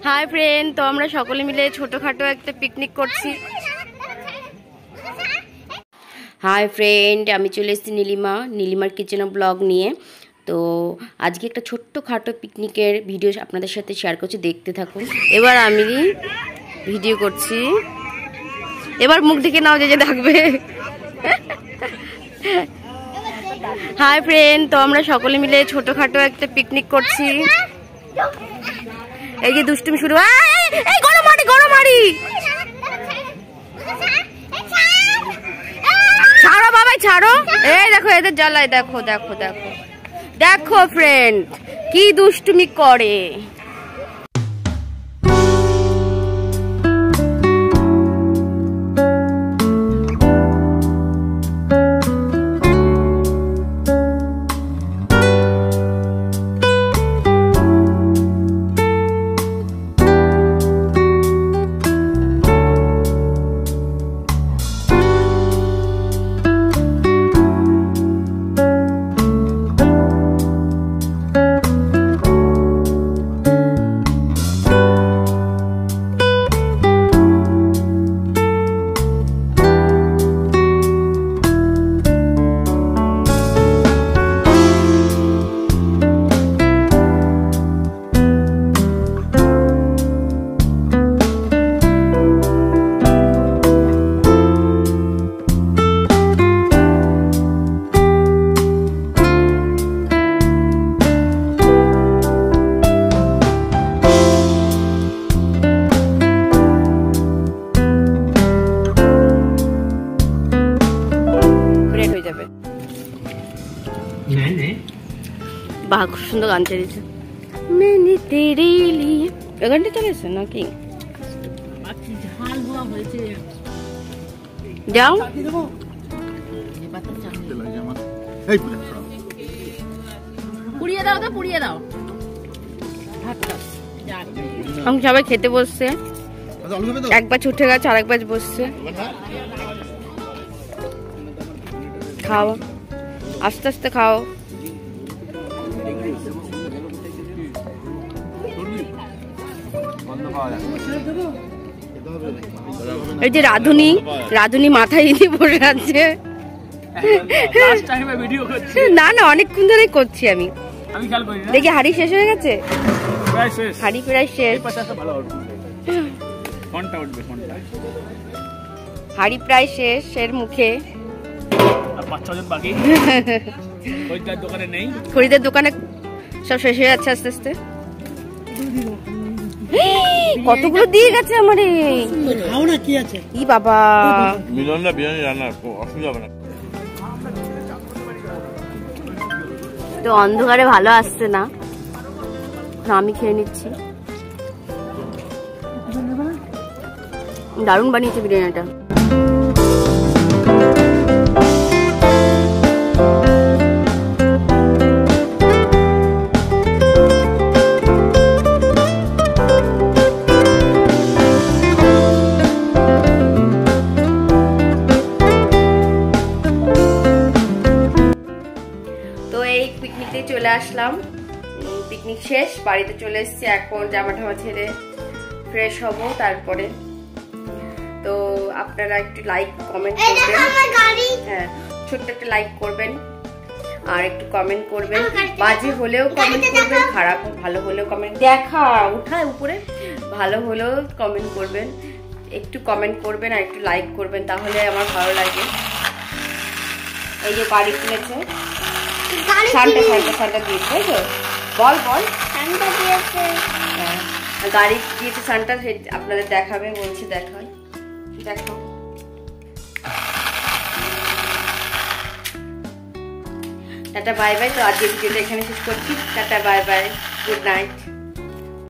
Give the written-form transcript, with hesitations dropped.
Hi friend, তো আমরা সকলে মিলে ছোটখাটো একটা পিকনিক করছি। হাই ফ্রেন্ড, আমি চলে এসেছি নীলিমার কিচেন ব্লগ নিয়ে। তো আজকে একটা ছোট্টখাটো পিকনিকের ভিডিও আপনাদের সাথে শেয়ার করছি, দেখতে থাকুন। এবার আমি ভিডিও করছি, এবার মুখ দেখে নাও যে ডাকবে। হাই ফ্রেন্ড, তো আমরা সকলে মিলে ছোটখাটো একটা পিকনিক করছি। এই যে দুষ্টুমি শুরু, এই গরমারি ছাড়ো বাবাই ছাড়ো। এই দেখো এদের জ্বালায়, দেখো দেখো দেখো দেখো ফ্রেন্ড কি দুষ্টুমি করে। বাহ, খুব সুন্দর গান চালিয়েছে। গানটা চলেছে নাকি? যাও পুড়িয়ে দাও, তো পুড়িয়ে দাও। আমি সবাই খেতে বসছে, একবার ছুটে গেছে আর একবার বসছে। খাও, আস্তে আস্তে খাও। এই যে রাধুনি মাথায় দিয়ে বসে আছে। না না, অনেকক্ষণ ধরে করছি আমি। দেখি হাড়ি শেষ হয়ে গেছে, হাড়ি প্রায় শেষ, হাড়ি প্রায় শেষ এর মুখে। খরিদের দোকানে সব শেষ হয়ে যাচ্ছে আস্তে আস্তে। কতগুলো দিয়ে গেছে আমারে। কি বাবা, তো অন্ধকারে ভালো আসছে না, আমি খেয়ে নিচ্ছি। দারুণ বানিয়েছে বিরিয়ানিটা। পিকনিকে চলে আসলাম, পিকনিক শেষ, বাড়িতে চলে এসেছি। এখন জামা টামা ছেড়ে ফ্রেশ হব তারপরে। তো আপনারা একটু লাইক কমেন্ট করবেন, হ্যাঁ ছোট্ট একটা লাইক করবেন আর একটু কমেন্ট করবেন। বাজে হলেও কমেন্ট করবেন, খারাপ ভালো হলেও কমেন্ট, দেখা উঠায় উপরে, ভালো হলেও কমেন্ট করবেন। একটু কমেন্ট করবেন আর একটু লাইক করবেন, তাহলে আমার ভালো লাগে। এই যে বাড়ি খুলেছে, সান্টা দিয়েছে, তাই তো? বল সান্টা দিয়েছে, গাড়ি দিয়েছে সান্টা, আপনাদের দেখাবে বলছি, দেখো। Tata bye bye. তো আজকে ভিডিওটা এখানে শেষ করছি। Tata bye bye, good night.